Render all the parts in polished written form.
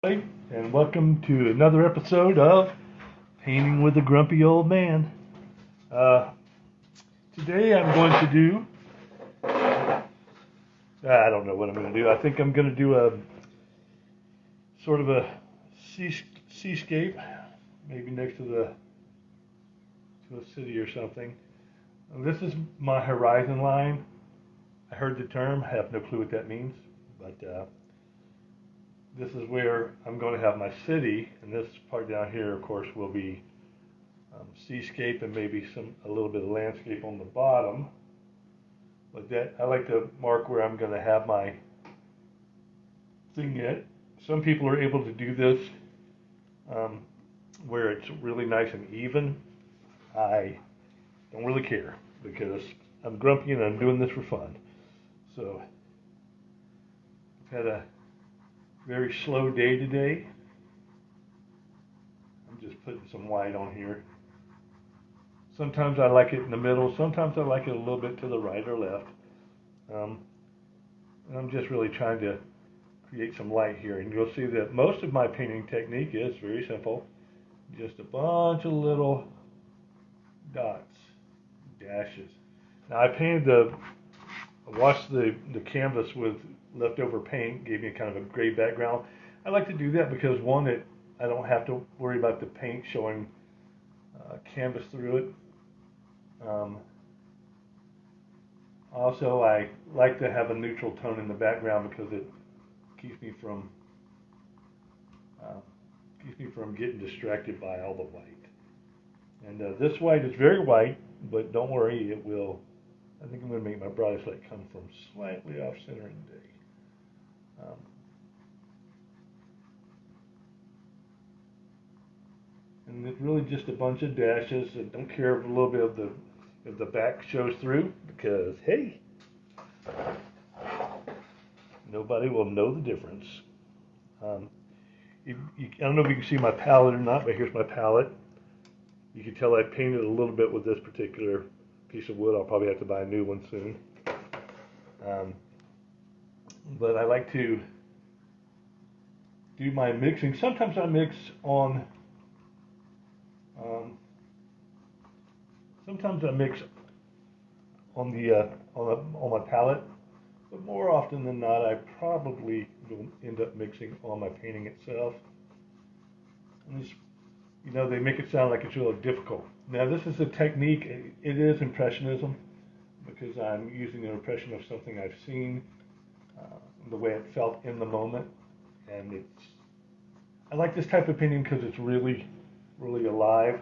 And welcome to another episode of Painting with a Grumpy Old Man. Uh, Today I'm going to do, I don't know what I'm going to do. I think I'm going to do a sort of a seascape, maybe next to a city or something. This is my horizon line. I heard the term, I have no clue what that means, but this is where I'm going to have my city, and this part down here, of course, will be seascape and maybe a little bit of landscape on the bottom. But that I like to mark where I'm going to have my thing at. Some people are able to do this where it's really nice and even. I don't really care because I'm grumpy and I'm doing this for fun. So I've had a very slow day today. I'm just putting some white on here. Sometimes I like it in the middle. Sometimes I like it a little bit to the right or left. And I'm just really trying to create some light here. And you'll see that most of my painting technique is very simple. Just a bunch of little dots, dashes. Now I washed the canvas with leftover paint, gave me kind of a gray background. I like to do that because one, I don't have to worry about the paint showing canvas through it. Also, I like to have a neutral tone in the background because it keeps me from getting distracted by all the white. And this white is very white, but don't worry, it will. I think I'm going to make my brightest light come from slightly off center in the day. And it's really just a bunch of dashes. I don't care if a little bit of the back shows through because hey, nobody will know the difference. I don't know if you can see my palette or not, but here's my palette. You can tell I painted a little bit with this particular piece of wood. I'll probably have to buy a new one soon. But I like to do my mixing. Sometimes I mix on sometimes I mix on my palette, but more often than not, I probably will end up mixing on my painting itself. And this, they make it sound like it's really difficult. Now, this is a technique. It is impressionism because I'm using an impression of something I've seen, the way it felt in the moment, and I like this type of painting because it's really, really alive.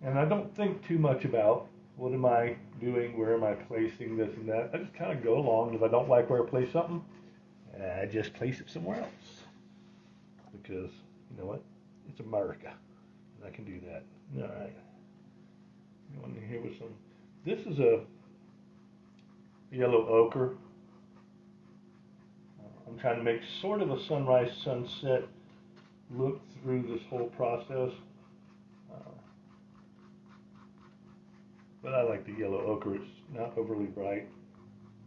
And I don't think too much about what am I doing, where am I placing this and that. I just kind of go along. If I don't like where I place something, I just place it somewhere else. Because, you know what? It's America. And I can do that. All right. Going in here with some. This is a yellow ochre. I'm trying to make sort of a sunrise sunset look through this whole process. But I like the yellow ochre. It's not overly bright.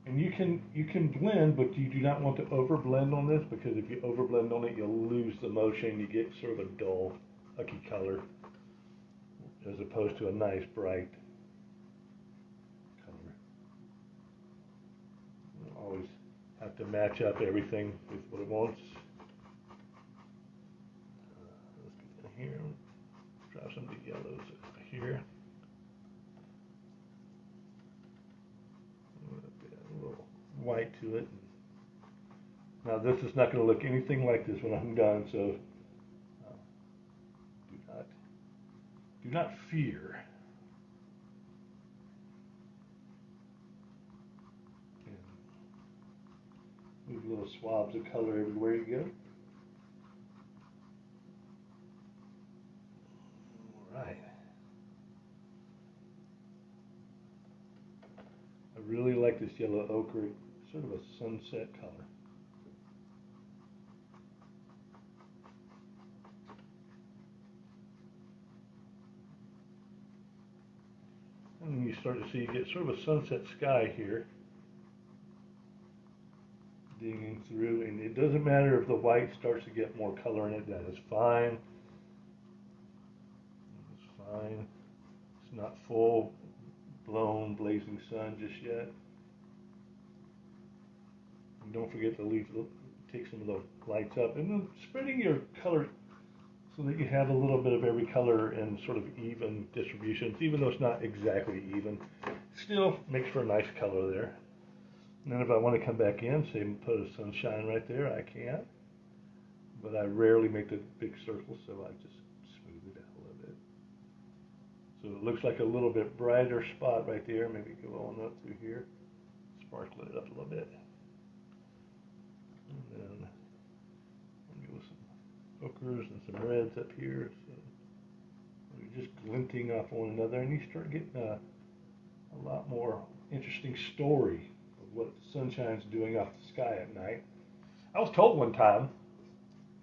And you can blend, but you do not want to overblend on this because if you overblend on it, you'll lose the motion. You get sort of a dull, ugly color as opposed to a nice bright color. You always have to match up everything with what it wants. Let's get down here. Drop some of the yellows here. White to it. Now this is not going to look anything like this when I'm done, so do not fear. And move little swabs of color everywhere you go. All right. I really like this yellow ochre, sort of a sunset color. And you start to see you get sort of a sunset sky here, digging through, mean, it doesn't matter if the white starts to get more color in it, that is fine. It's fine. It's not full blown blazing sun just yet. And don't forget to take some of the lights up, and then spreading your color so that you have a little bit of every color in sort of even distributions, even though it's not exactly even. Still makes for a nice color there. And then if I want to come back in, say put a sunshine right there, I can. But I rarely make the big circle, so I just smooth it out a little bit. So it looks like a little bit brighter spot right there. Maybe go on up through here, sparkle it up a little bit. And then I'll go with some ochres and some reds up here. So they're just glinting off one another, and you start getting a lot more interesting story of what the sunshine's doing off the sky at night. I was told one time,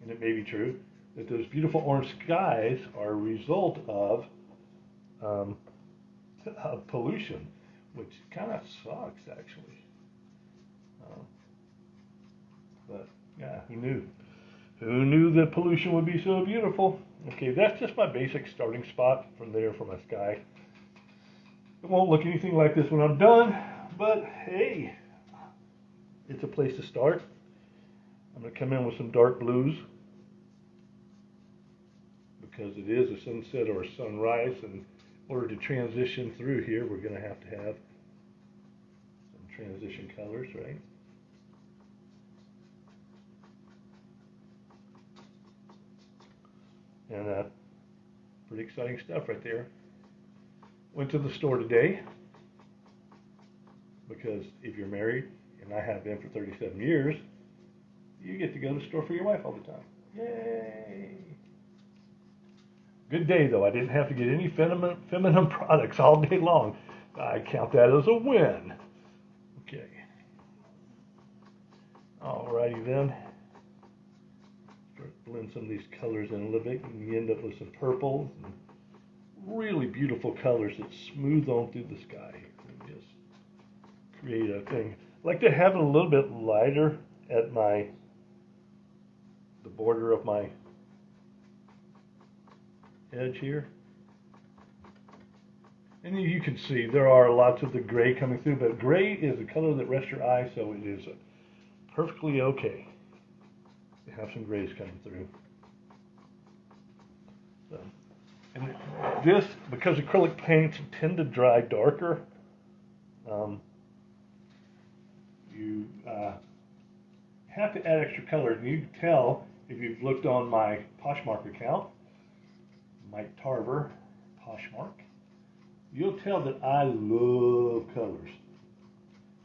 and it may be true, that those beautiful orange skies are a result of pollution, which kind of sucks actually. But yeah, who knew? Who knew that pollution would be so beautiful? Okay, that's just my basic starting spot from there for my sky. It won't look anything like this when I'm done, but hey, it's a place to start. I'm going to come in with some dark blues because it is a sunset or a sunrise, and in order to transition through here, we're going to have some transition colors, right? And pretty exciting stuff right there. Went to the store today because if you're married, and I have been for 37 years, you get to go to the store for your wife all the time. Yay! Good day though. I didn't have to get any feminine products all day long. I count that as a win. Okay. Alrighty then. Start to blend some of these colors in a little bit, and you end up with some purples and really beautiful colors that smooth on through the sky and just create a thing. I like to have it a little bit lighter at the border of my edge here. And you can see there are lots of the gray coming through, but gray is the color that rests your eye, so it is perfectly okay to have some grays coming through. So, and this, because acrylic paints tend to dry darker, you have to add extra color. And you can tell if you've looked on my Poshmark account, Mike Tarver, Poshmark, you'll tell that I love colors.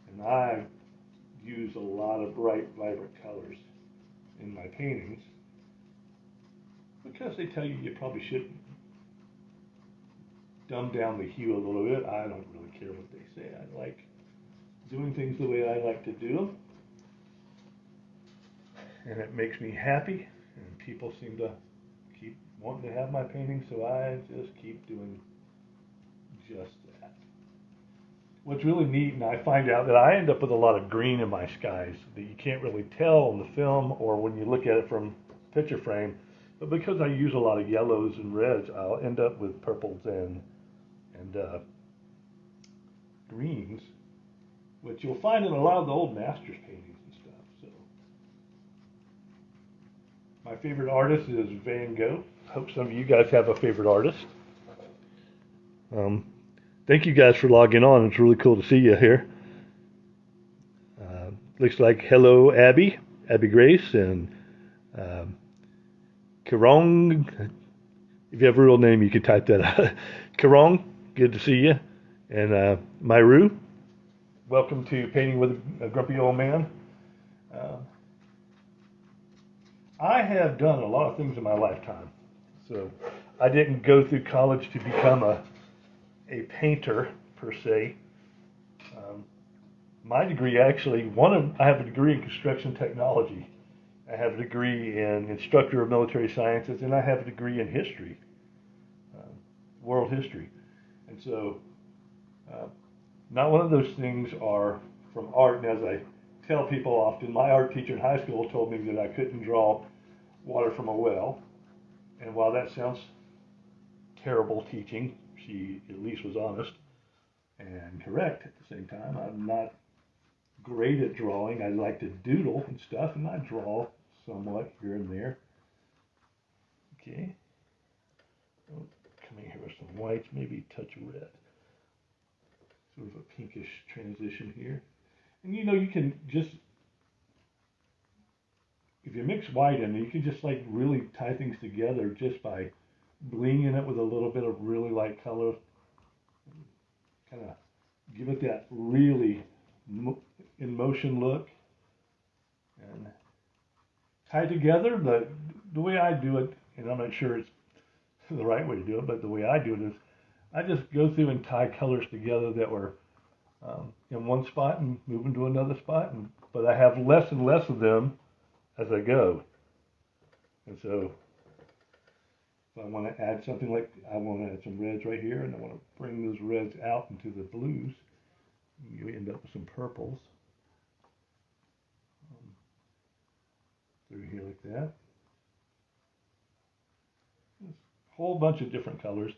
And I use a lot of bright, vibrant colors in my paintings because they tell you you probably should dumb down the hue a little bit. I don't really care what they say. I like doing things the way I like to do them, and it makes me happy, and people seem to keep wanting to have my paintings, so I just keep doing just that. What's really neat, and I find out that I end up with a lot of green in my skies that you can't really tell on the film or when you look at it from picture frame, but because I use a lot of yellows and reds, I'll end up with purples and greens, which you'll find in a lot of the old masters paintings and stuff. So my favorite artist is Van Gogh. Hope some of you guys have a favorite artist. Thank you guys for logging on. It's really cool to see you here. Looks like hello Abby Grace, and Karong. If you have a real name, you could type that out. Karong, good to see you. And Myru, welcome to Painting with a Grumpy Old Man. I have done a lot of things in my lifetime. So I didn't go through college to become a painter per se. My degree actually, I have a degree in construction technology. I have a degree in instructor of military sciences, and I have a degree in history, world history. And so not one of those things are from art. And as I tell people often, my art teacher in high school told me that I couldn't draw water from a well. And while that sounds terrible teaching, she at least was honest and correct at the same time. I'm not great at drawing. I like to doodle and stuff, and I draw somewhat here and there. Okay. Coming here with some whites, maybe a touch of red. Sort of a pinkish transition here. And you know, you can just, if you mix white in, you can just like really tie things together just by blinging it with a little bit of really light color. Kind of give it that really in motion look. And tie together the way I do it, and I'm not sure it's the right way to do it, but the way I do it is I just go through and tie colors together that were in one spot and move them to another spot, but I have less and less of them as I go. And so if I want to add something like, I want to add some reds right here, and I want to bring those reds out into the blues, you end up with some purples through here like that. A whole bunch of different colors.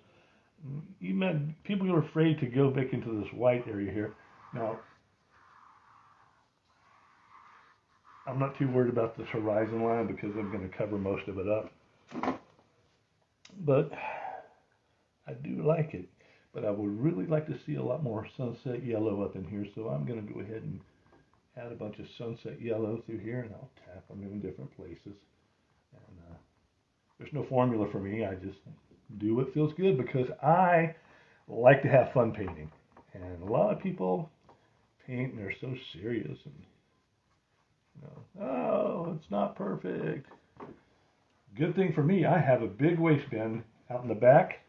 Even people are afraid to go back into this white area here. Now, I'm not too worried about this horizon line because I'm going to cover most of it up. But I do like it. But I would really like to see a lot more sunset yellow up in here, so I'm going to go ahead and add a bunch of sunset yellow through here, and I'll tap them in different places. And there's no formula for me. I just do what feels good because I like to have fun painting. And a lot of people paint and they're so serious and, you know, oh, it's not perfect. Good thing for me, I have a big waistband out in the back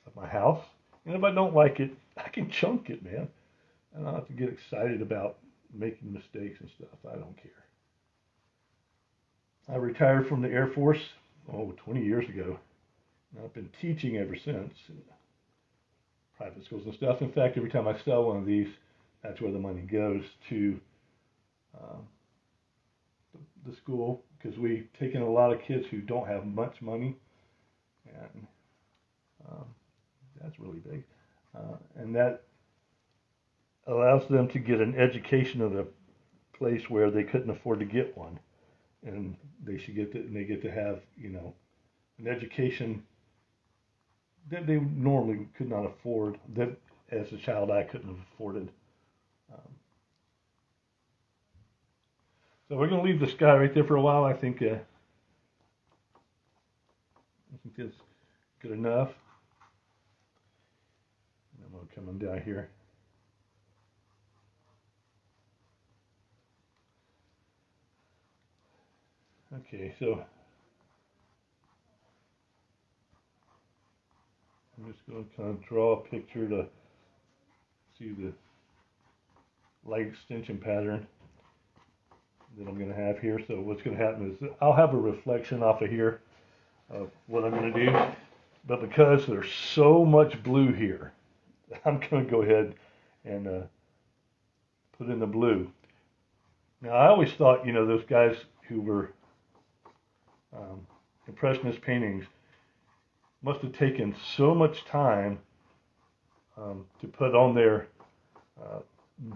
of my house. And if I don't like it, I can chunk it, man. I don't have to get excited about making mistakes and stuff. I don't care. I retired from the Air Force, 20 years ago. And I've been teaching ever since in private schools and stuff. In fact, every time I sell one of these, that's where the money goes to the school, because we've taken a lot of kids who don't have much money, and that's really big. And that allows them to get an education at a place where they couldn't afford to get one, and they should get to, and they get to have, you know, an education that they normally could not afford, that as a child I couldn't have afforded. So we're going to leave the sky right there for a while. I think that's good enough. And I'm going to come on down here. Okay, so I'm just going to kind of draw a picture to see the light extension pattern that I'm going to have here. So what's going to happen is I'll have a reflection off of here of what I'm going to do. But because there's so much blue here, I'm going to go ahead and put in the blue. Now, I always thought, you know, those guys who were Impressionist paintings must have taken so much time to put on their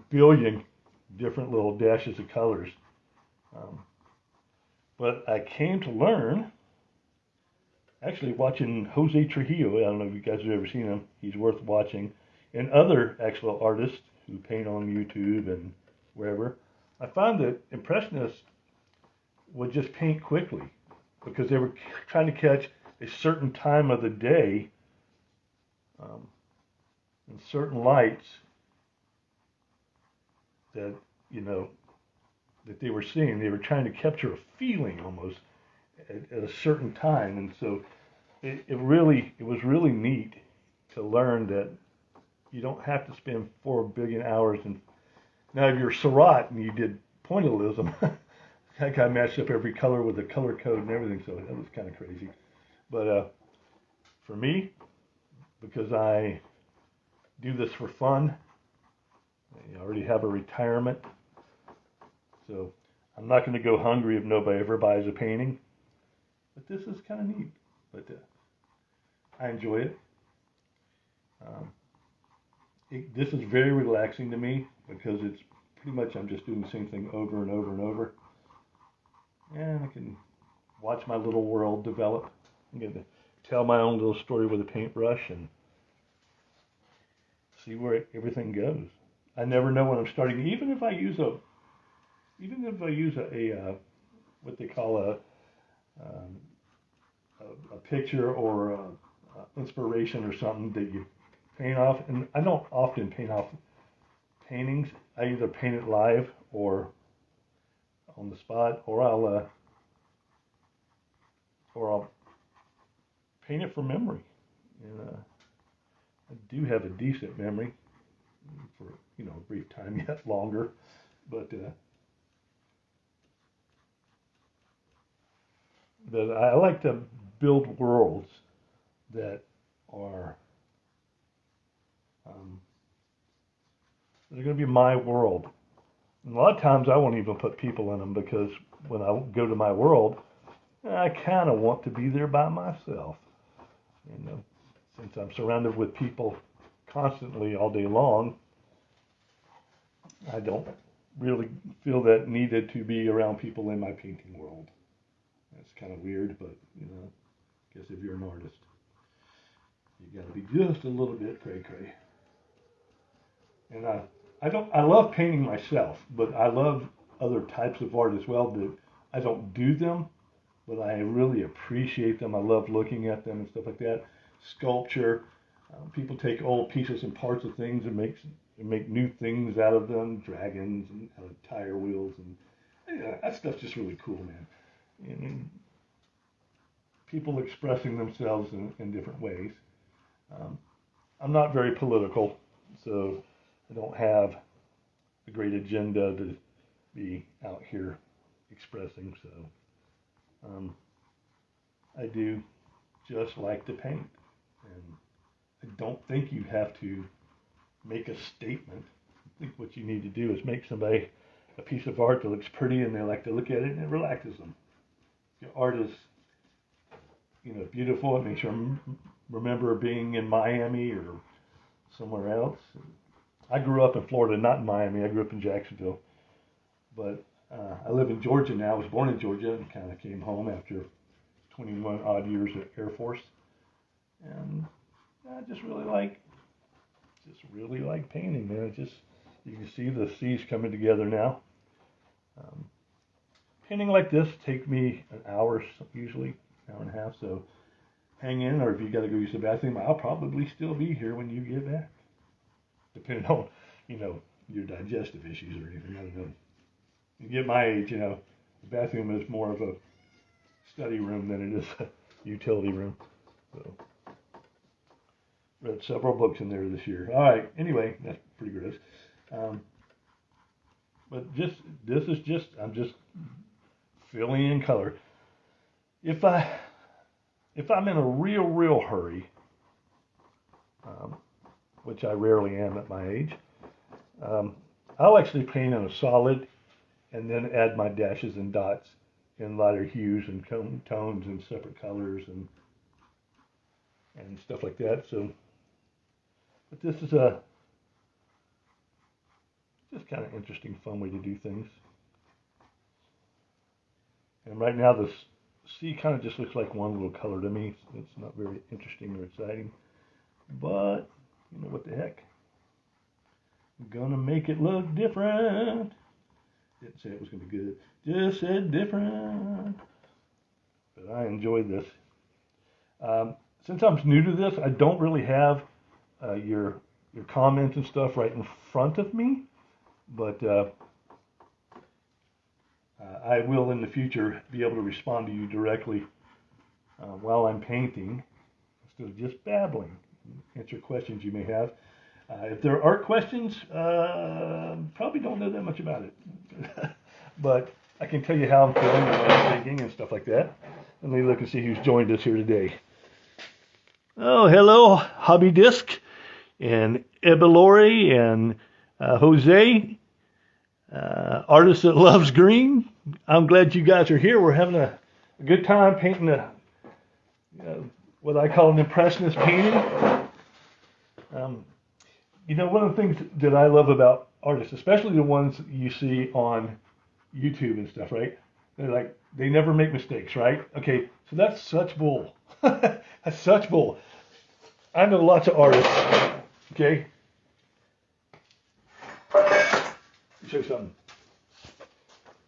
billion different little dashes of colors. But I came to learn, actually watching Jose Trujillo, I don't know if you guys have ever seen him, he's worth watching, and other actual artists who paint on YouTube and wherever. I found that Impressionists would just paint quickly because they were trying to catch a certain time of the day and certain lights that, you know, that they were seeing. They were trying to capture a feeling almost at a certain time. And so it was really neat to learn that you don't have to spend 4 billion hours. And now if you're Seurat and you did pointillism, that guy matched up every color with the color code and everything, so that was kind of crazy. But for me, because I do this for fun, I already have a retirement, So I'm not going to go hungry if nobody ever buys a painting. But this is kind of neat. But I enjoy it. This is very relaxing to me because it's pretty much I'm just doing the same thing over and over and over. And I can watch my little world develop. I'm going to tell my own little story with a paintbrush and see where everything goes. I never know when I'm starting. Even if I use a what they call a picture or a inspiration or something that you paint off, and I don't often paint off paintings. I either paint it live or on the spot, or I'll paint it from memory. And I do have a decent memory for a brief time yet longer, but I like to build worlds that are they're going to be my world. And a lot of times I won't even put people in them because when I go to my world, I kind of want to be there by myself. Since I'm surrounded with people constantly all day long, I don't really feel that needed to be around people in my painting world. That's kind of weird, but I guess if you're an artist, you got to be just a little bit cray-cray. And I love painting myself, but I love other types of art as well. That I don't do them, but I really appreciate them. I love looking at them and stuff like that. Sculpture, people take old pieces and parts of things and make new things out of them, dragons and out of tire wheels, and that stuff's just really cool, man. And people expressing themselves in different ways. I'm not very political, so I don't have a great agenda to be out here expressing. So I do just like to paint, and I don't think you have to make a statement. I think what you need to do is make somebody a piece of art that looks pretty and they like to look at it and it relaxes them. Your art is beautiful. It makes you remember being in Miami or somewhere else. I grew up in Florida, not in Miami. I grew up in Jacksonville. But I live in Georgia now. I was born in Georgia and kind of came home after 21 odd years at Air Force. And I just really like painting, man. You can see the seas coming together now. Painting like this takes me an hour, usually, an hour and a half. So hang in, or if you got to go use the bathroom, I'll probably still be here when you get back. Depending on, your digestive issues or anything. I don't know. You get my age, the bathroom is more of a study room than it is a utility room. So, read several books in there this year. All right. Anyway, that's pretty gross. But I'm just filling in color. If I'm in a real hurry, which I rarely am at my age, I'll actually paint in a solid and then add my dashes and dots in lighter hues and tones and separate colors and stuff like that. So, but this is a just kind of interesting, fun way to do things. And right now the sea kind of just looks like one little color to me. It's not very interesting or exciting, but what the heck? I'm gonna make it look different. Didn't say it was gonna be good. Just said different. But I enjoyed this. Since I'm new to this, I don't really have your comments and stuff right in front of me, but I will in the future be able to respond to you directly while I'm painting instead of just babbling. Answer questions you may have. If there are questions, probably don't know that much about it, but I can tell you how I'm feeling and what I'm thinking and stuff like that. Let me look and see who's joined us here today. Oh, hello, Hobby Disc and Ebelori and Jose. Artist that loves green, I'm glad you guys are here. We're having a good time painting what I call an impressionist painting. One of the things that I love about artists, especially the ones you see on YouTube and stuff, right? They never make mistakes, right? Okay, so that's such bull. That's such bull. I know lots of artists, okay? Let me show you something.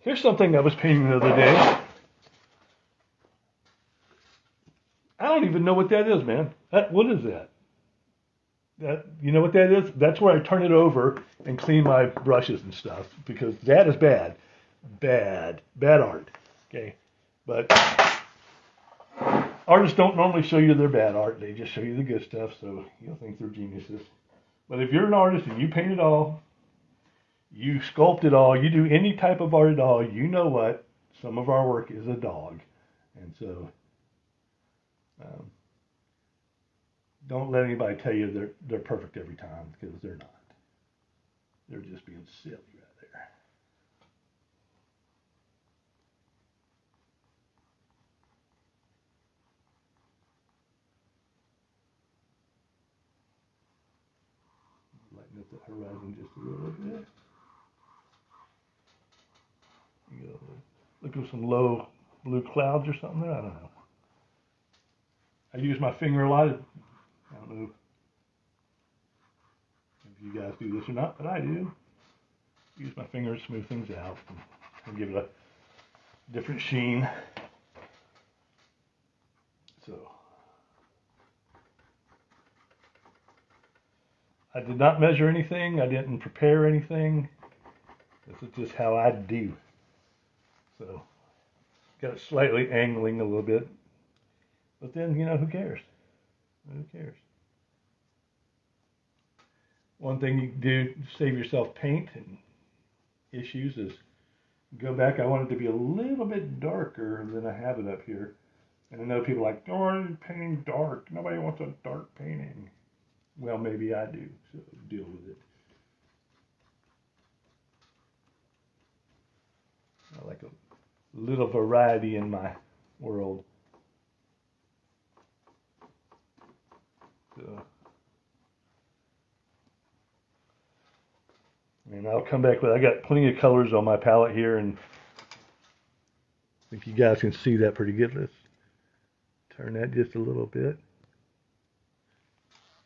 Here's something I was painting the other day. I don't even know what that is, man. What is that? You know what that is? That's where I turn it over and clean my brushes and stuff, because that is bad. Bad art. Okay? But artists don't normally show you their bad art. They just show you the good stuff, so you'll think they're geniuses. But if you're an artist and you paint it all, you sculpt it all, you do any type of art at all, you know what? Some of our work is a dog. And so don't let anybody tell you they're perfect every time, because they're not. They're just being silly right there. Lighten up the horizon just a little bit. Look at some low blue clouds or something there. I don't know. I use my finger a lot. I don't know if you guys do this or not, but I do. Use my finger to smooth things out and give it a different sheen. So I did not measure anything. I didn't prepare anything. This is just how I do. So got it slightly angling a little bit, but then, who cares? Who cares? One thing you can do to save yourself paint and issues is go back. I want it to be a little bit darker than I have it up here. And I know people are like, oh, I'm painting dark. Nobody wants a dark painting. Well, maybe I do, so deal with it. I like a little variety in my world. So, and I'll come back with, I got plenty of colors on my palette here, and I think you guys can see that pretty good. Let's turn that just a little bit.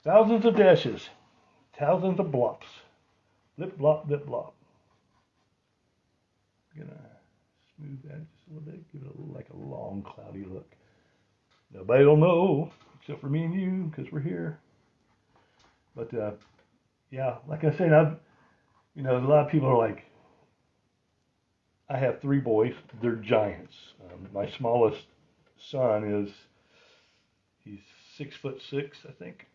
Thousands of dashes, thousands of blops. Lip blop, lip blop. Gonna smooth that just a little bit, give it like a long, cloudy look. Nobody will know except for me and you, because we're here. But yeah, like I said, a lot of people are like, I have 3 boys. They're giants. My smallest son he's 6'6", I think.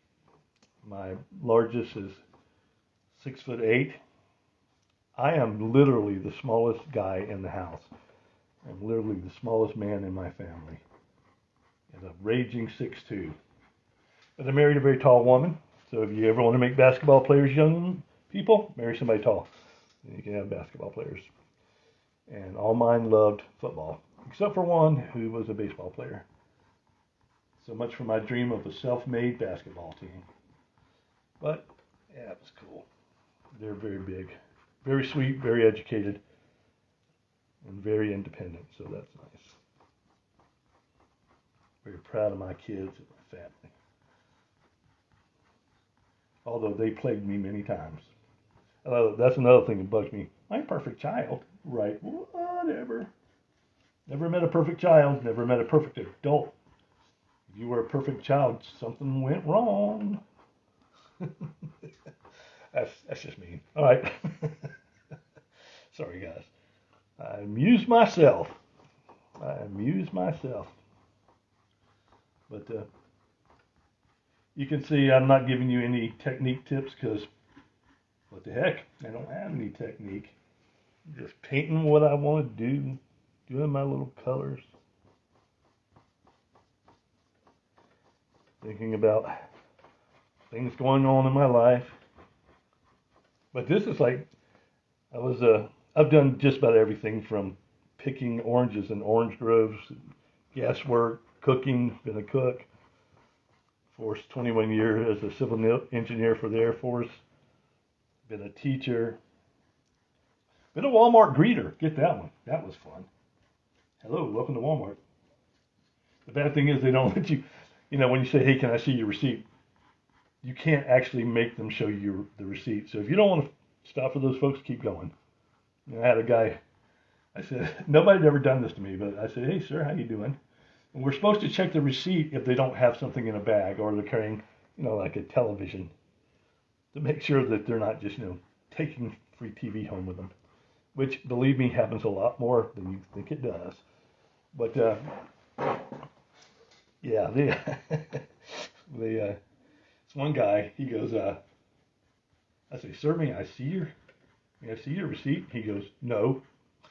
My largest is 6'8". I am literally the smallest guy in the house. I'm literally the smallest man in my family. And a raging 6'2". But I married a very tall woman. So if you ever want to make basketball players young people, marry somebody tall. And you can have basketball players. And all mine loved football, except for one who was a baseball player. So much for my dream of a self-made basketball team. But, yeah, it was cool. They're very big, very sweet, very educated, and very independent, so that's nice. Very proud of my kids and my family. Although they plagued me many times. That's another thing that bugs me. I'm a perfect child. Right, whatever. Never met a perfect child, never met a perfect adult. If you were a perfect child, something went wrong. That's just mean. All right. Sorry, guys. I amuse myself. But you can see I'm not giving you any technique tips, because what the heck? I don't have any technique. Just painting what I want to do, doing my little colors. Thinking about things going on in my life. But this is like, I was I've done just about everything from picking oranges in orange groves, gas work, cooking, been a cook for 21 years as a civil engineer for the Air Force, been a teacher, been a Walmart greeter. Get that one. That was fun. Hello, welcome to Walmart. The bad thing is they don't let you, when you say, hey, can I see your receipt? You can't actually make them show you the receipt. So if you don't want to stop for those folks, keep going. I had a guy, I said, nobody'd ever done this to me, but I said, hey, sir, how you doing? And we're supposed to check the receipt if they don't have something in a bag or they're carrying, like a television to make sure that they're not just, taking free TV home with them, which, believe me, happens a lot more than you think it does. But, yeah, this one guy, he goes, I say, sir, may I see your receipt? He goes, no.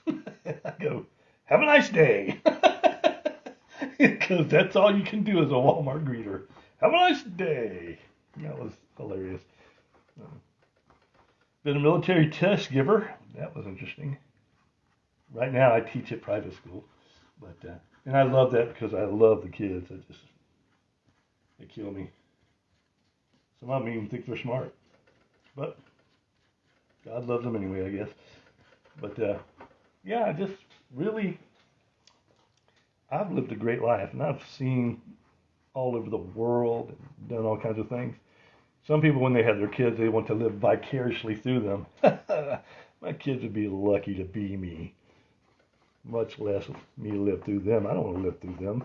I go, have a nice day. Because that's all you can do as a Walmart greeter. Have a nice day. That was hilarious. Been a military test giver. That was interesting. Right now I teach at private school. But and I love that because I love the kids. They kill me. Some of them even think they're smart. But God loves them anyway, I guess. But yeah, just really, I've lived a great life, and I've seen all over the world and done all kinds of things. Some people, when they have their kids, they want to live vicariously through them. My kids would be lucky to be me, much less me live through them. I don't want to live through them.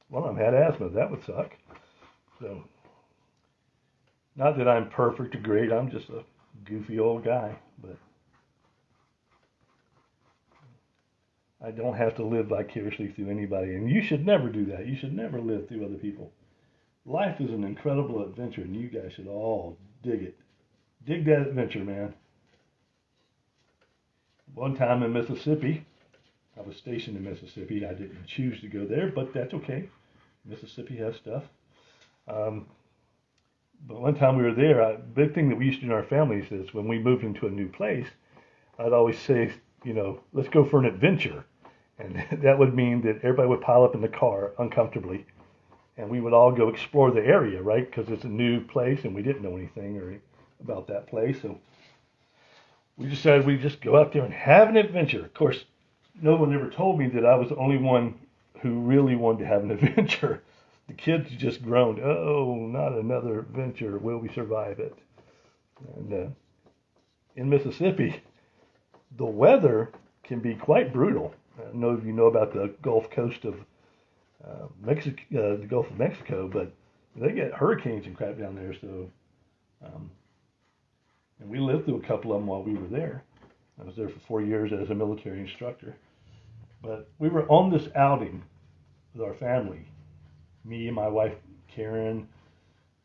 One of them had asthma. That would suck. So, not that I'm perfect or great. I'm just a goofy old guy, but I don't have to live vicariously through anybody, and you should never do that. You should never live through other people. Life is an incredible adventure, and you guys should all dig it. Dig that adventure, man. One time in Mississippi, I was stationed in Mississippi. I didn't choose to go there, but that's okay. Mississippi has stuff. But one time we were there, a big thing that we used to do in our families is when we moved into a new place, I'd always say, let's go for an adventure. And that would mean that everybody would pile up in the car uncomfortably. And we would all go explore the area, right? Because it's a new place and we didn't know anything about that place. So we decided we'd just go out there and have an adventure. Of course, no one ever told me that I was the only one who really wanted to have an adventure. The kids just groaned, oh, not another adventure. Will we survive it? And in Mississippi, the weather can be quite brutal. I don't know if you know about the Gulf Coast of Mexico, the Gulf of Mexico, but they get hurricanes and crap down there. So, and we lived through a couple of them while we were there. I was there for 4 years as a military instructor. But we were on this outing with our family, me and my wife Karen,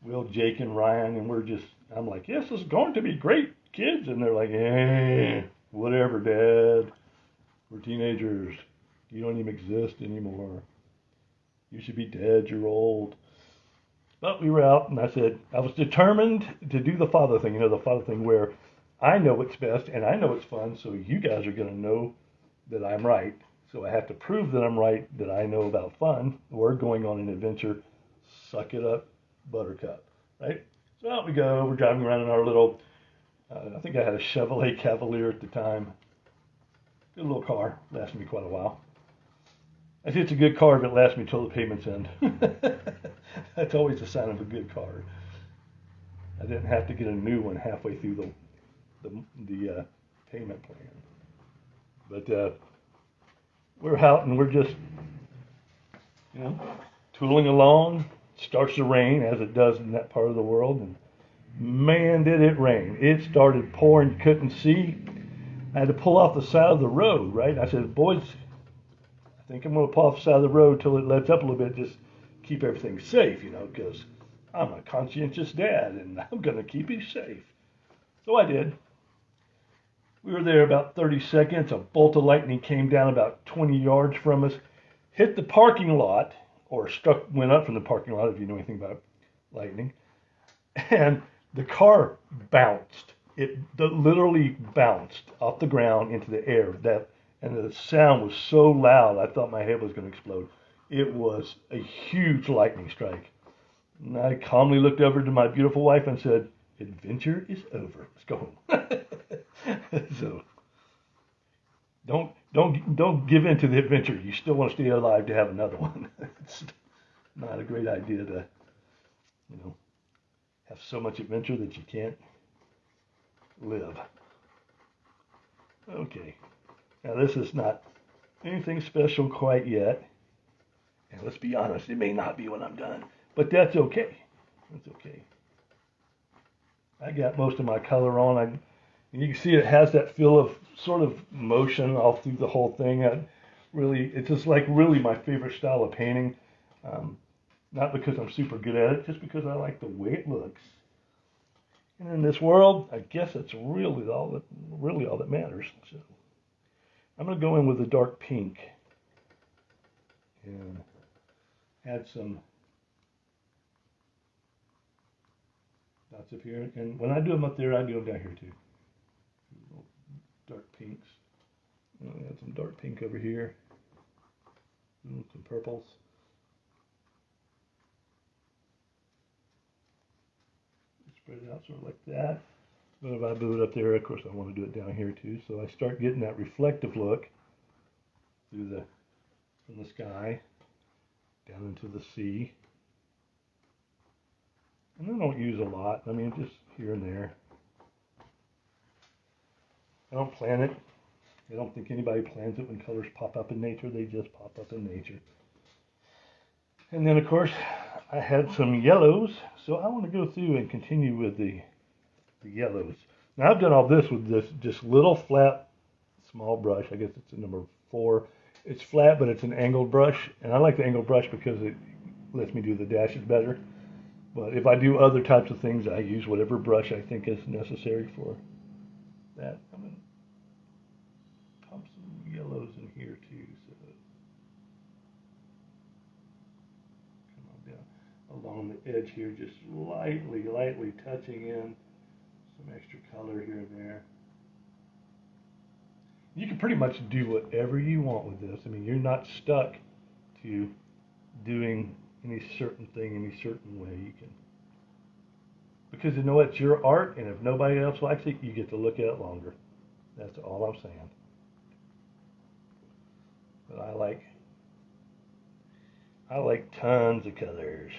Will, Jake, and Ryan, and I'm like, yes, this is going to be great, kids. And they're like, whatever, Dad. We're teenagers. You don't even exist anymore. You should be dead. You're old. But we were out, and I said, I was determined to do the father thing. The father thing where I know what's best, and I know it's fun, so you guys are going to know that I'm right. So I have to prove that I'm right, that I know about fun. We're going on an adventure. Suck it up, buttercup. Right? So out we go. We're driving around in our little, I think I had a Chevrolet Cavalier at the time. Good little car. Lasted me quite a while. I think it's a good car if it lasts me till the payments end. That's always a sign of a good car. I didn't have to get a new one halfway through the payment plan. But we're out and we're just, tooling along. Starts to rain as it does in that part of the world, and man, did it rain. It started pouring, couldn't see. I had to pull off the side of the road, right? I said, boys, I think I'm going to pull off the side of the road till it lets up a little bit, just keep everything safe, because I'm a conscientious dad, and I'm going to keep you safe. So I did. We were there about 30 seconds. A bolt of lightning came down about 20 yards from us, hit the parking lot, or went up from the parking lot, if you know anything about lightning, and the car bounced. it literally bounced off the ground into the air. And the sound was so loud, I thought my head was going to explode. It was a huge lightning strike. And I calmly looked over to my beautiful wife and said, "Adventure is over. Let's go home." So don't give in to the adventure. You still want to stay alive to have another one. It's not a great idea to, have so much adventure that you can't live. Okay. Now this is not anything special quite yet. And let's be honest, it may not be when I'm done, but that's okay. That's okay. I got most of my color on. You can see it has that feel of sort of motion all through the whole thing. It's just like really my favorite style of painting. Not because I'm super good at it, just because I like the way it looks. And in this world, I guess it's really all that matters. So I'm going to go in with a dark pink and add some dots up here. And when I do them up there, I do them down here too. Dark pinks. I'll add some dark pink over here. Some purples. Spread it out sort of like that. But if I move it up there, of course I want to do it down here too. So I start getting that reflective look from the sky down into the sea. And I don't use a lot. I mean, just here and there. I don't plan it. I don't think anybody plans it when colors pop up in nature. They just pop up in nature. And then, of course, I had some yellows. So I want to go through and continue with the yellows. Now, I've done all this with this just little flat, small brush. I guess it's a number 4. It's flat, but it's an angled brush. And I like the angled brush because it lets me do the dashes better. But if I do other types of things, I use whatever brush I think is necessary for that. I'm going to pump some yellows in here too. So come on down along the edge here, just lightly touching in some extra color here and there. You can pretty much do whatever you want with this. I mean, you're not stuck to doing any certain thing any certain way. You can, because you know it's your art, and if nobody else likes it, you get to look at it longer. That's all I'm saying. But I like tons of colors.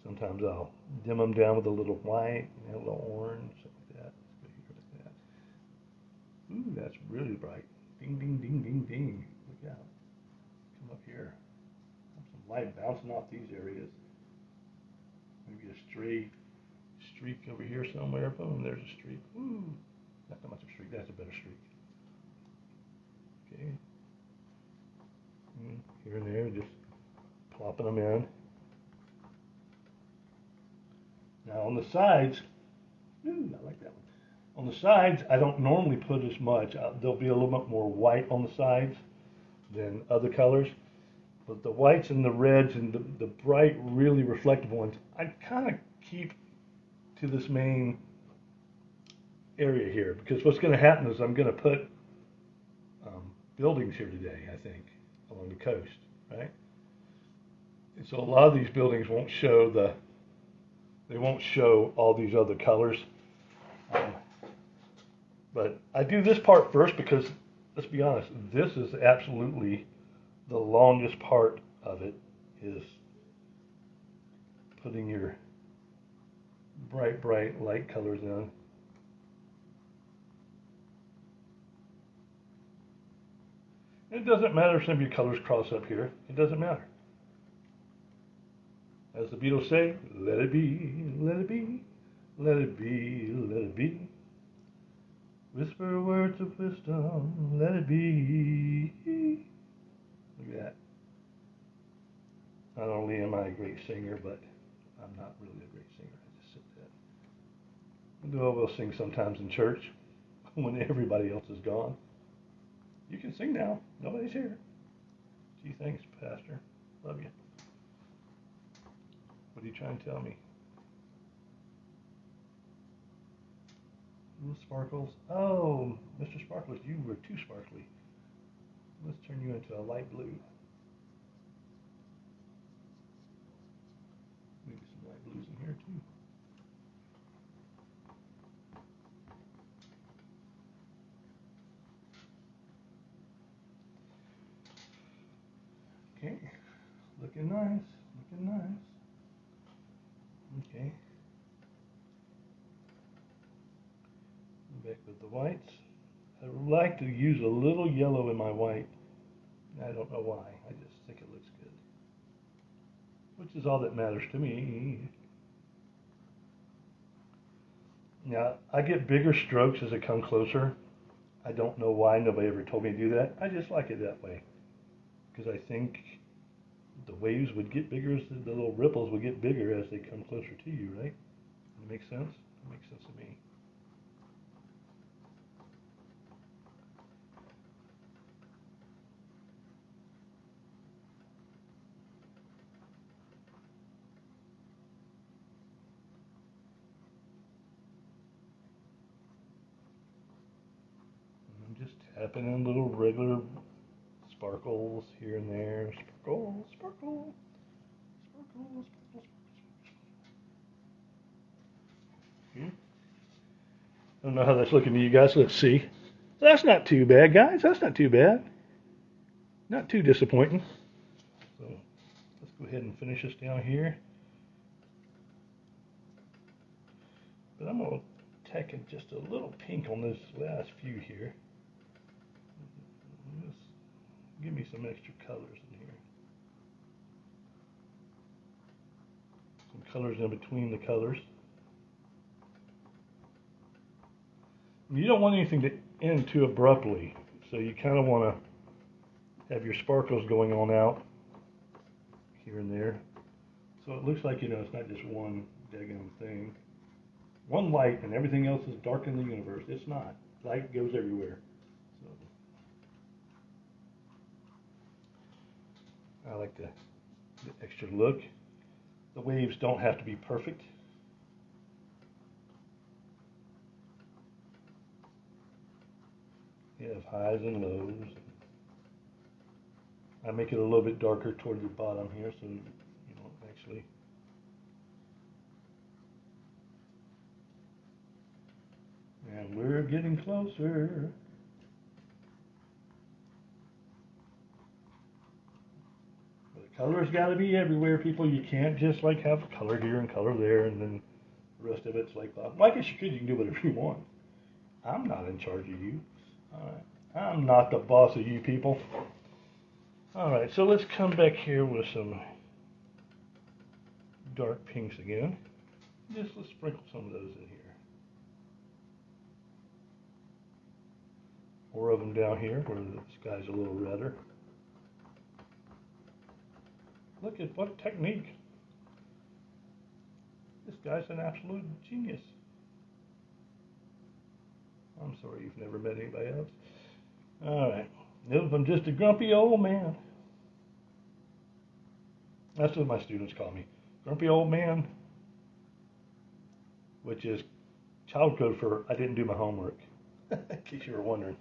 Sometimes I'll dim them down with a little white, a little orange, something like that. Let's go here like that. Ooh, that's really bright. Ding, ding, ding, ding, ding. Look out. Come up here. Some light bouncing off these areas. Maybe a stray streak over here somewhere. Boom, there's a streak. Ooh, not that much of a streak. That's a better streak. Okay. Here and there, just plopping them in. Now on the sides, ooh, I like that one. On the sides, I don't normally put as much. There'll be a little bit more white on the sides than other colors. But the whites and the reds and the bright, really reflective ones, I kind of keep to this main area here. Because what's going to happen is I'm going to put buildings here today, I think, along the coast, right? And so a lot of these buildings won't show they won't show all these other colors. But I do this part first because, let's be honest, this is absolutely the longest part of it, is putting your bright light colors in. It doesn't matter if some of your colors cross up here. It doesn't matter. As the Beatles say, let it be, let it be, let it be, let it be. Whisper words of wisdom, let it be. Look at that. Not only am I a great singer, but I'm not really a great singer. I just sit there. Although we'll sing sometimes in church when everybody else is gone. You can sing now. Nobody's here. Gee, thanks, Pastor. Love you. What are you trying to tell me? Sparkles. Oh, Mr. Sparkles, you were too sparkly. Let's turn you into a light blue. Maybe some light blues in here too. Okay, looking nice, looking nice. Okay. Back with the whites. I like to use a little yellow in my white. I don't know why. I just think it looks good. Which is all that matters to me. Now, I get bigger strokes as I come closer. I don't know why. Nobody ever told me to do that. I just like it that way. Because I think the waves would get bigger, the little ripples would get bigger as they come closer to you, right? Does it make sense? It makes sense to me. I'm just tapping in little regular sparkles here and there. Sparkle, sparkle, sparkle, sparkle, sparkle. I don't know how that's looking to you guys. Let's see. That's not too bad, guys. That's not too bad. Not too disappointing. So let's go ahead and finish this down here. But I'm going to tack in just a little pink on this last few here. Just give me some extra colors in here. Some colors in between the colors. You don't want anything to end too abruptly, so you kind of want to have your sparkles going on out here and there. So it looks like, it's not just one daggone thing. One light and everything else is dark in the universe. It's not. Light goes everywhere. So I like the extra look. The waves don't have to be perfect. You have highs and lows. I make it a little bit darker toward the bottom here, so you don't actually. And we're getting closer. But the color's got to be everywhere, people. You can't just like have color here and color there, and then the rest of it's like, well, I guess you could. You can do whatever you want. I'm not in charge of you. Alright, I'm not the boss of you people. Alright, so let's come back here with some dark pinks again. Just let's sprinkle some of those in here. More of them down here where the sky's a little redder. Look at what technique. This guy's an absolute genius. I'm sorry you've never met anybody else. Alright. Nope, I'm just a grumpy old man. That's what my students call me. Grumpy old man. Which is child code for I didn't do my homework. In case you were wondering.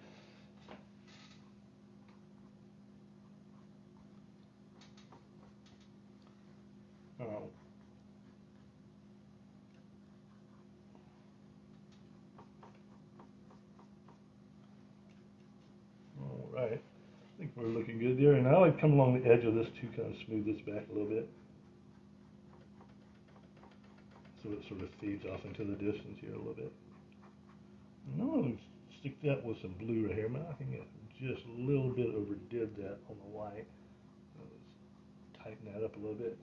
Oh. Alright, I think we're looking good there. And now I come along the edge of this to kind of smooth this back a little bit. So it sort of fades off into the distance here a little bit. No, stick that with some blue right here. I think I just a little bit overdid that on the white. So let's tighten that up a little bit.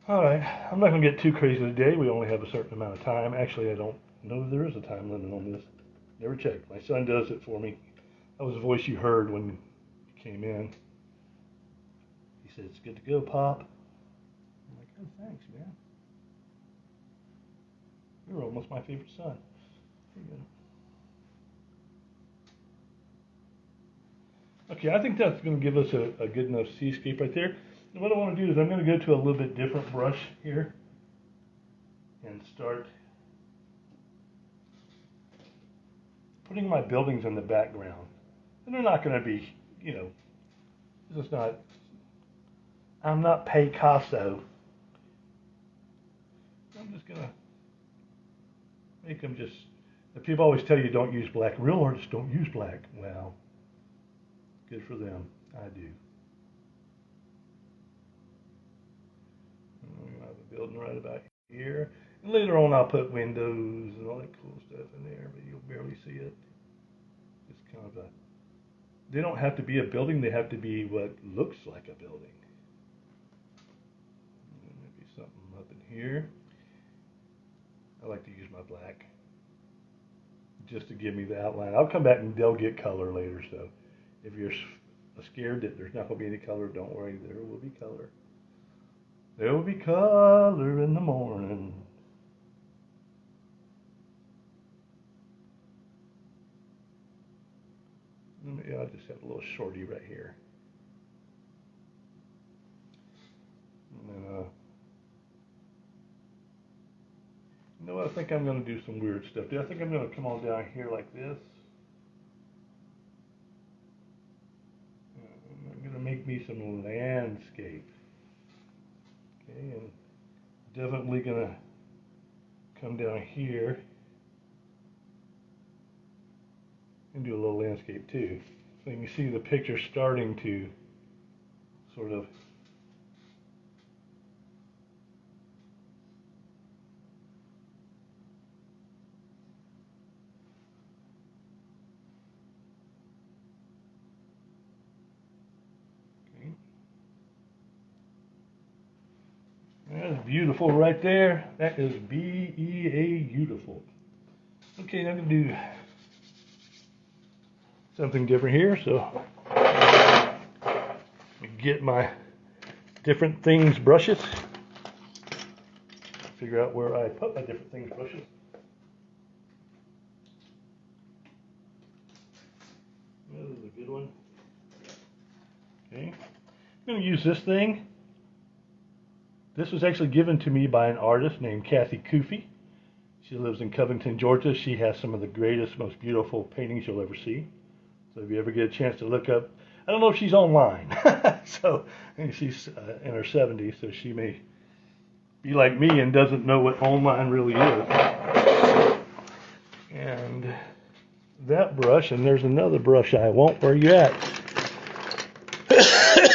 Alright, I'm not going to get too crazy today. We only have a certain amount of time. Actually, I don't know if there is a time limit on this. Never checked. My son does it for me. That was the voice you heard when you came in. He said, "It's good to go, Pop." I'm like, "Oh, thanks, man. You're almost my favorite son." There you go. Okay, I think that's going to give us a good enough seascape right there. What I want to do is I'm going to go to a little bit different brush here and start putting my buildings in the background. And they're not going to be, you know, this is not, I'm not Picasso. I'm just going to make them just, people always tell you don't use black. Real artists don't use black. Well, good for them. I do. I have a building right about here. And later on I'll put windows and all that cool stuff in there, but you'll barely see it. It's kind of a, they don't have to be a building, they have to be what looks like a building. Maybe something up in here. I like to use my black just to give me the outline. I'll come back and they'll get color later, so if you're scared that there's not going to be any color, don't worry, there will be color. There will be color in the morning. I'll just have a little shorty right here. And then, you know what, I think I'm going to do some weird stuff. I think I'm going to come on down here like this. I'm going to make me some landscape. Okay, and definitely going to come down here and do a little landscape too. So you can see the picture starting to sort of that's beautiful right there. That is B-E-A beautiful. Okay, now I'm going to do something different here. So get my different things brushes. Figure out where I put my different things brushes. This is a good one. Okay, I'm going to use this thing. This was actually given to me by an artist named Kathy Kufi. She lives in Covington, Georgia. She has some of the greatest, most beautiful paintings you'll ever see. So if you ever get a chance to look up, I don't know if she's online. So she's in her 70s, so she may be like me and doesn't know what online really is. And that brush, and there's another brush I want. Where are you at?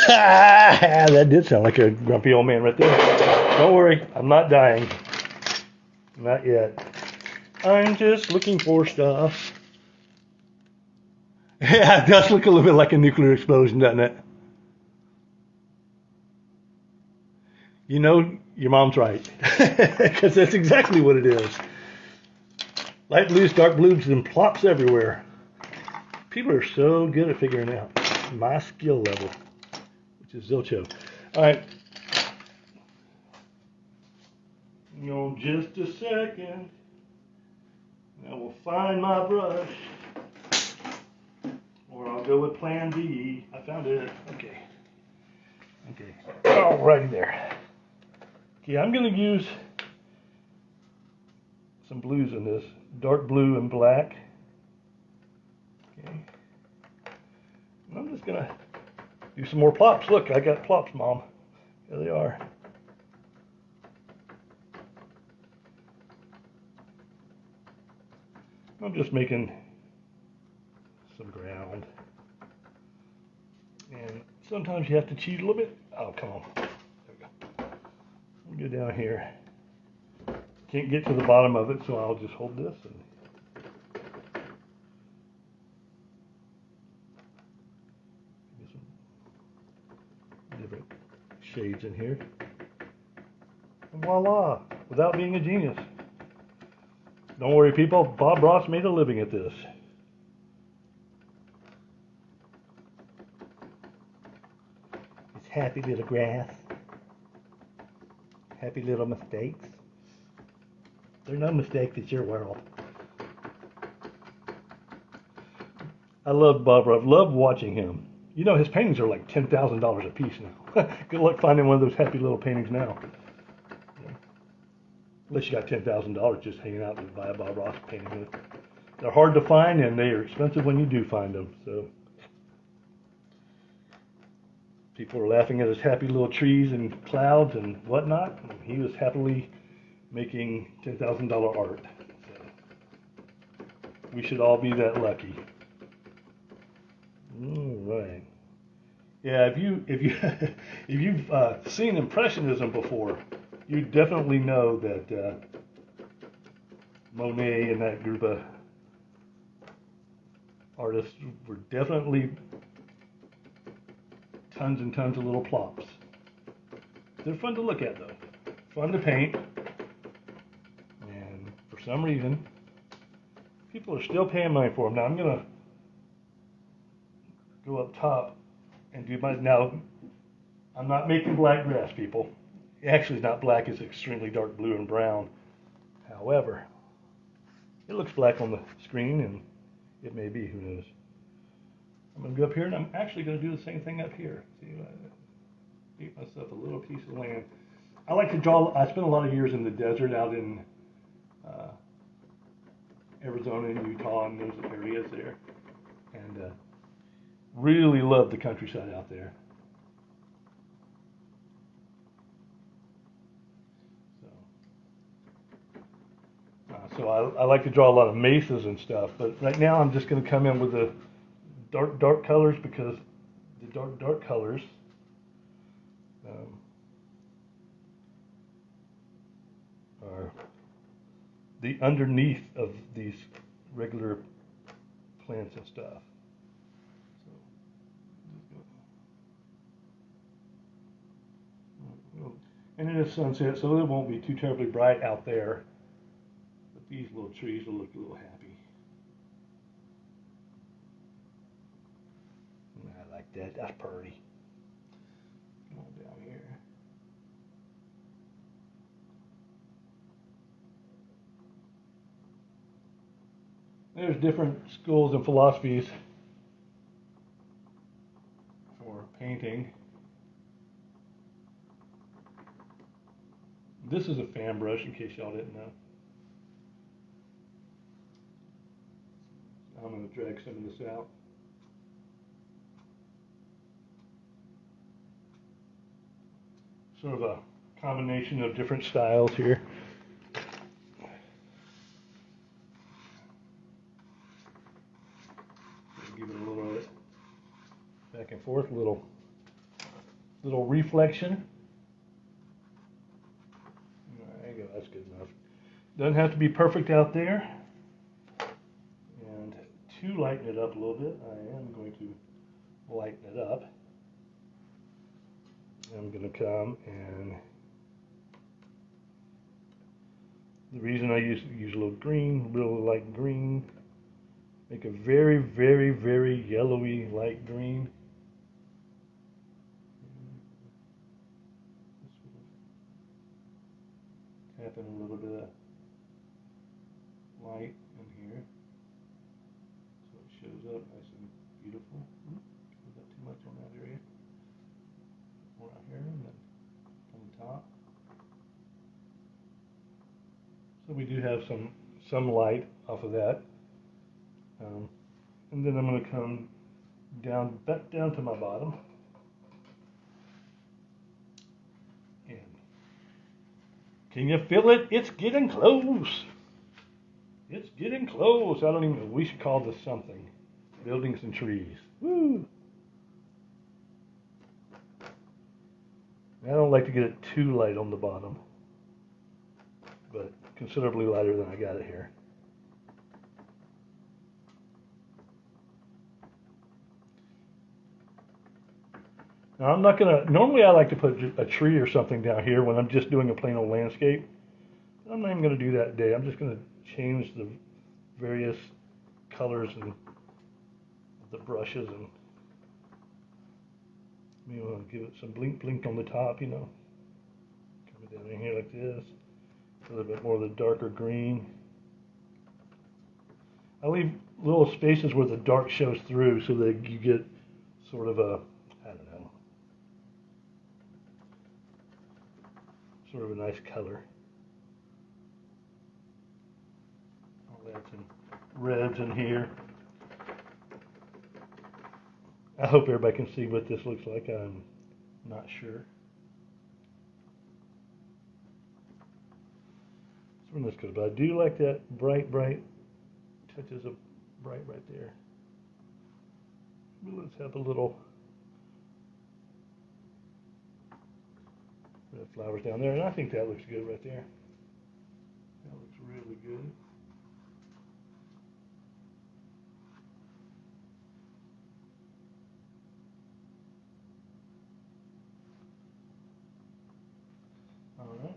That did sound like a grumpy old man right there. Don't worry, I'm not dying. Not yet. I'm just looking for stuff. Yeah, it does look a little bit like a nuclear explosion, doesn't it? You know, your mom's right. Because that's exactly what it is. Light blues, dark blues, and plops everywhere. People are so good at figuring out my skill level, which is zilcho. All right. You know, just a second. I will find my brush. Or I'll go with plan B. I found it. Okay. Okay. Alrighty there. Okay, I'm going to use some blues in this. Dark blue and black. Okay. And I'm just going to do some more plops. Look, I got plops, Mom. There they are. I'm just making some ground. And sometimes you have to cheat a little bit. Oh, come on. There we go. I'll go down here. Can't get to the bottom of it, so I'll just hold this and get some different shades in here. And voila, without being a genius. Don't worry, people, Bob Ross made a living at this. It's happy little grass. Happy little mistakes. They're no mistakes, it's your world. I love Bob Ross. Love watching him. You know, his paintings are like $10,000 a piece now. Good luck finding one of those happy little paintings now. Unless you got $10,000 just hanging out to buy a Bob Ross painting. They're hard to find and they are expensive when you do find them. So people are laughing at his happy little trees and clouds and whatnot. And he was happily making $10,000 art. So we should all be that lucky. All right. Yeah, if you've seen Impressionism before, you definitely know that Monet and that group of artists were definitely tons and tons of little plops. They're fun to look at though, fun to paint, and for some reason, people are still paying money for them. Now I'm gonna go up top and do my, now I'm not making black grass, people. Actually, it's not black, it's extremely dark blue and brown. However, it looks black on the screen, and it may be, who knows. I'm going to go up here, and I'm actually going to do the same thing up here. See, I gave myself a little piece of land. I like to draw, I spent a lot of years in the desert out in Arizona and Utah and those areas there. And really love the countryside out there. So I like to draw a lot of mesas and stuff, but right now I'm just going to come in with the dark colors, because the dark colors are the underneath of these regular plants and stuff. So, and it is sunset, so it won't be too terribly bright out there. These little trees will look a little happy. I like that. That's pretty. Come on down here. There's different schools and philosophies for painting. This is a fan brush, in case y'all didn't know. I'm going to drag some of this out. Sort of a combination of different styles here. Give it a little back and forth, little reflection. There you go, that's good enough. Doesn't have to be perfect out there. To lighten it up a little bit, I am going to lighten it up. I'm going to come and the reason I use a little green, real light green, make a very, very, very yellowy light green. Tap in a little bit of light in here. Shows up nice and beautiful. Is that too much on that area? More out here and then on the top. So we do have some light off of that. And then I'm going to come down, back down to my bottom. And can you feel it? It's getting close. It's getting close. I don't even know. We should call this something. Buildings and trees. Woo! I don't like to get it too light on the bottom, but considerably lighter than I got it here. Now I'm not gonna, normally I like to put a tree or something down here when I'm just doing a plain old landscape. I'm not even gonna do that today. I'm just gonna change the various colors and the brushes, and maybe I'll give it some blink on the top, you know. Coming down in here like this. A little bit more of the darker green. I leave little spaces where the dark shows through so that you get sort of a, I don't know, sort of a nice color. I'll add some reds in here. I hope everybody can see what this looks like. I'm not sure. That's where this goes, but I do like that bright touches of bright right there. But let's have a little red flowers down there, and I think that looks good right there. That looks really good. All right.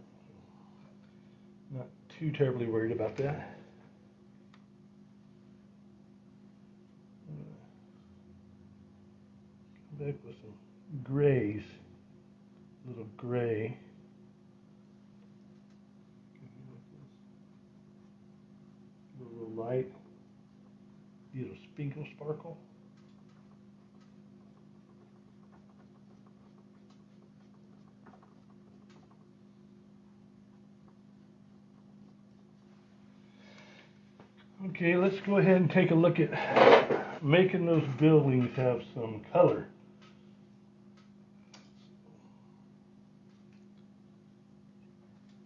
Not too terribly worried about that. Come back with some grays, a little gray. A little light, little sprinkle sparkle. Okay, let's go ahead and take a look at making those buildings have some color.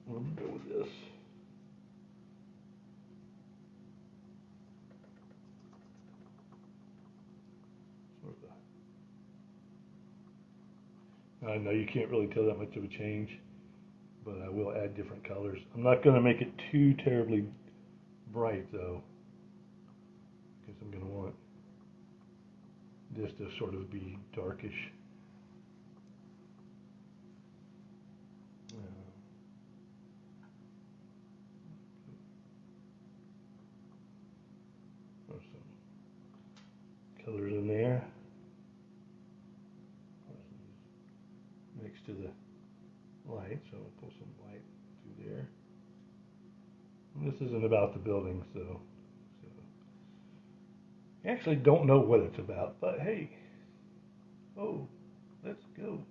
We'll go with this. I know you can't really tell that much of a change, but I will add different colors. I'm not going to make it too terribly bright though, because I'm going to want this to sort of be darkish. Throw some colors in there next to the light, so I'll pull some light through there. And this isn't about the building, so I actually don't know what it's about, but hey, oh, let's go.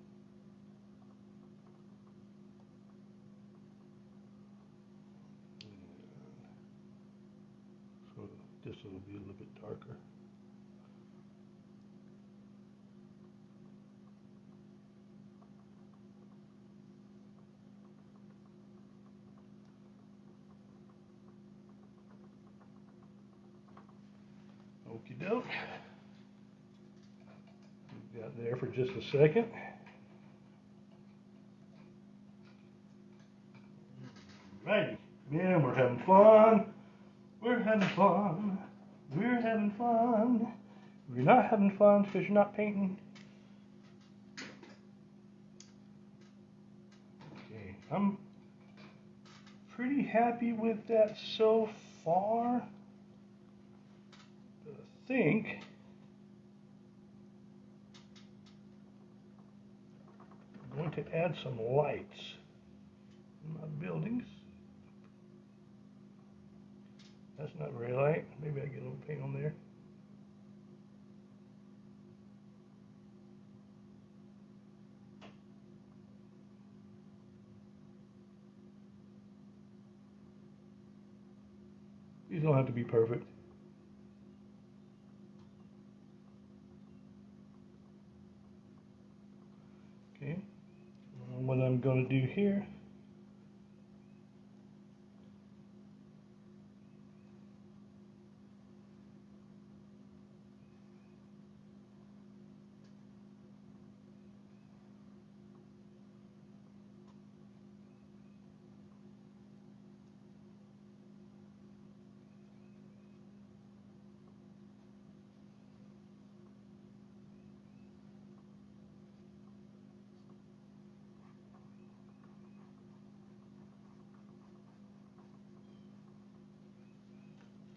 So this will be a little bit darker. Okie doke. We've got there for just a second. Righty. Man, we're having fun. We're having fun. We're having fun. If you're not having fun because you're not painting. Okay, I'm pretty happy with that so far. But I think I'm going to add some lights in my buildings. That's not very light. Maybe I get a little paint on there. These don't have to be perfect. Okay. What I'm going to do here,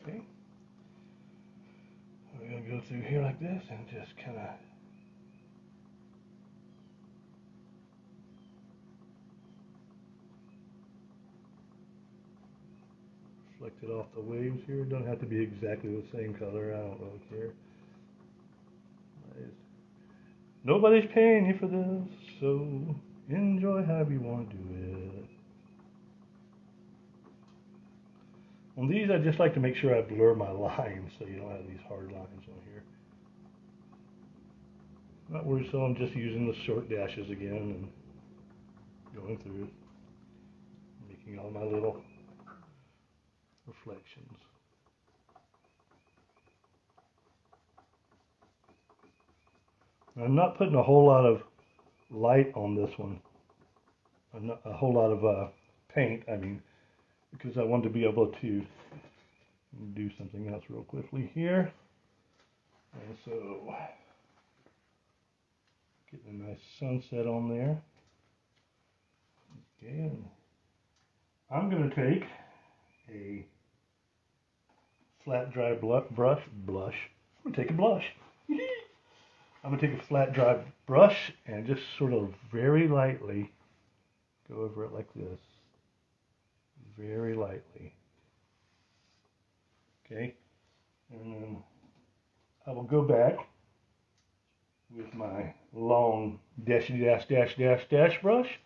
okay, we're going to go through here like this and just kind of reflect it off the waves here. It don't have to be exactly the same color. I don't really care. Nobody's paying you for this, so enjoy however you want to do it. On these, I just like to make sure I blur my lines so you don't have these hard lines on here. Not worried, so I'm just using the short dashes again and going through, making all my little reflections. I'm not putting a whole lot of light on this one, not a whole lot of paint, I mean, because I want to be able to do something else real quickly here. And so, getting a nice sunset on there. Okay, and I'm going to take a flat dry brush. I'm going to take a blush. I'm going to take a flat dry brush and just sort of very lightly go over it like this. Very lightly. Okay, and then I will go back with my long dashy dash brush,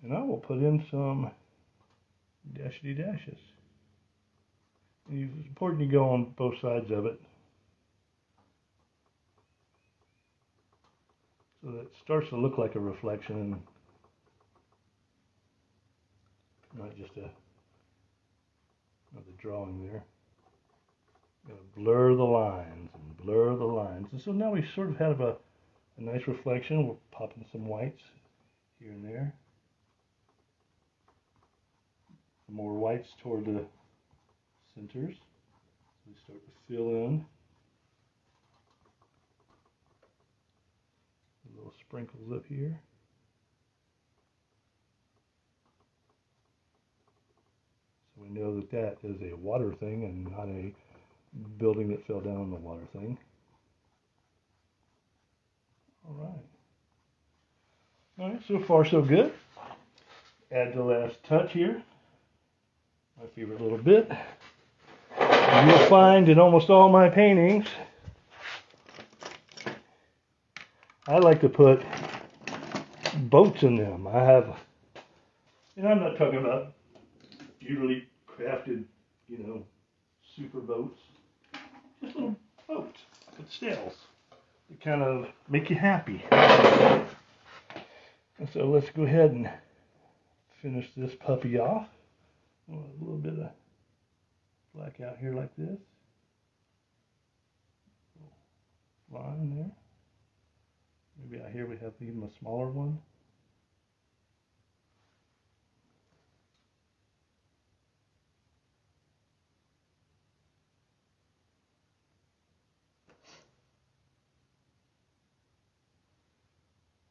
and I will put in some dashy dashes. It's important you go on both sides of it so that it starts to look like a reflection and not just another drawing there. Gotta blur the lines and blur the lines. And so now we sort of have a nice reflection. We'll pop in some whites here and there. Some more whites toward the centers. So we start to fill in little sprinkles up here. So we know that that is a water thing and not a building that fell down in the water thing. All right, so far so good. Add the last touch here. My favorite little bit. You'll find in almost all my paintings, I like to put boats in them. I have, and I'm not talking about beautifully crafted, super boats. Just little boats with sails that kind of make you happy. And so let's go ahead and finish this puppy off. A little bit of black out here like this. Line there. Maybe out here we have even a smaller one.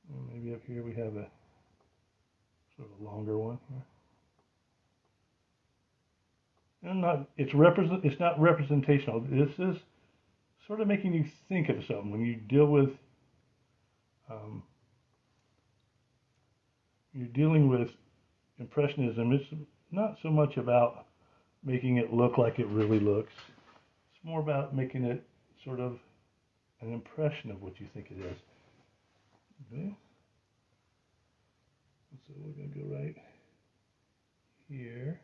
And maybe up here we have a sort of longer one here. And it's not representational. This is sort of making you think of something when you deal with you're dealing with Impressionism. It's not so much about making it look like it really looks. It's more about making it sort of an impression of what you think it is. Okay. So we're going to go right here.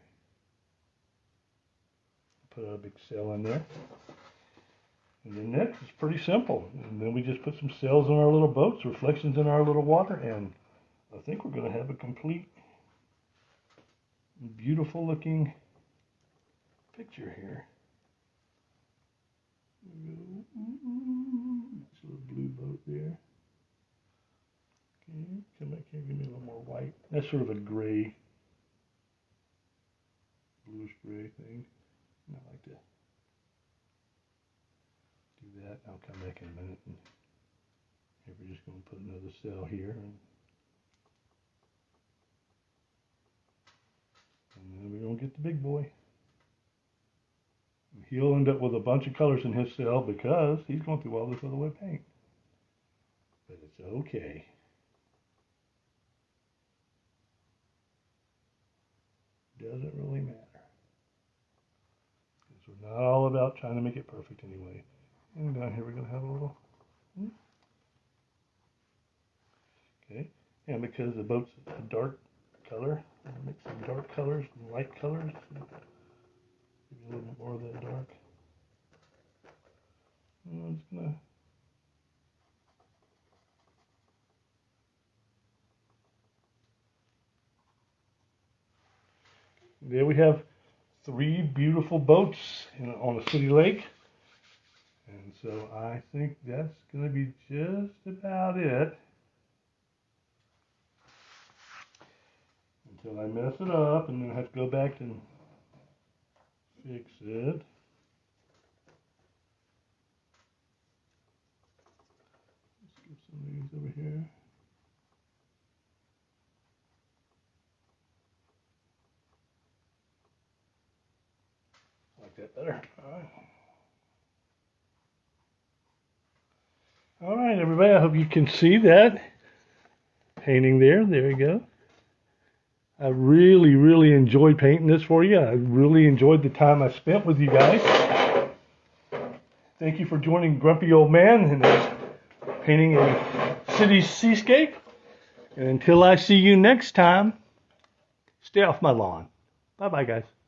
Put a big sail in there. And then next is pretty simple. And then we just put some sails on our little boats, reflections in our little water, and I think we're going to have a complete, beautiful looking picture here. Nice little blue boat there. Okay, come back here, give me a little more white. That's sort of a gray, bluish gray thing. And I like to do that. I'll come back in a minute. And here we're just going to put another cell here. And then we're going to get the big boy. And he'll end up with a bunch of colors in his cell because he's going through all this other wet paint. But it's okay. Doesn't really matter. Because we're not all about trying to make it perfect anyway. And down here we're going to have a little And because the boat's a dark color, I'll mix some dark colors and light colors. Give you a little bit more of that dark. And I'm just gonna there we have 3 beautiful boats on a city lake. And so I think that's going to be just about it. Until I mess it up and then I have to go back and fix it. Let's get some of these over here. Like that better. All right, everybody. I hope you can see that painting there. There you go. I really, really enjoyed painting this for you. I really enjoyed the time I spent with you guys. Thank you for joining Grumpy Old Man in this painting a city seascape. And until I see you next time, stay off my lawn. Bye-bye, guys.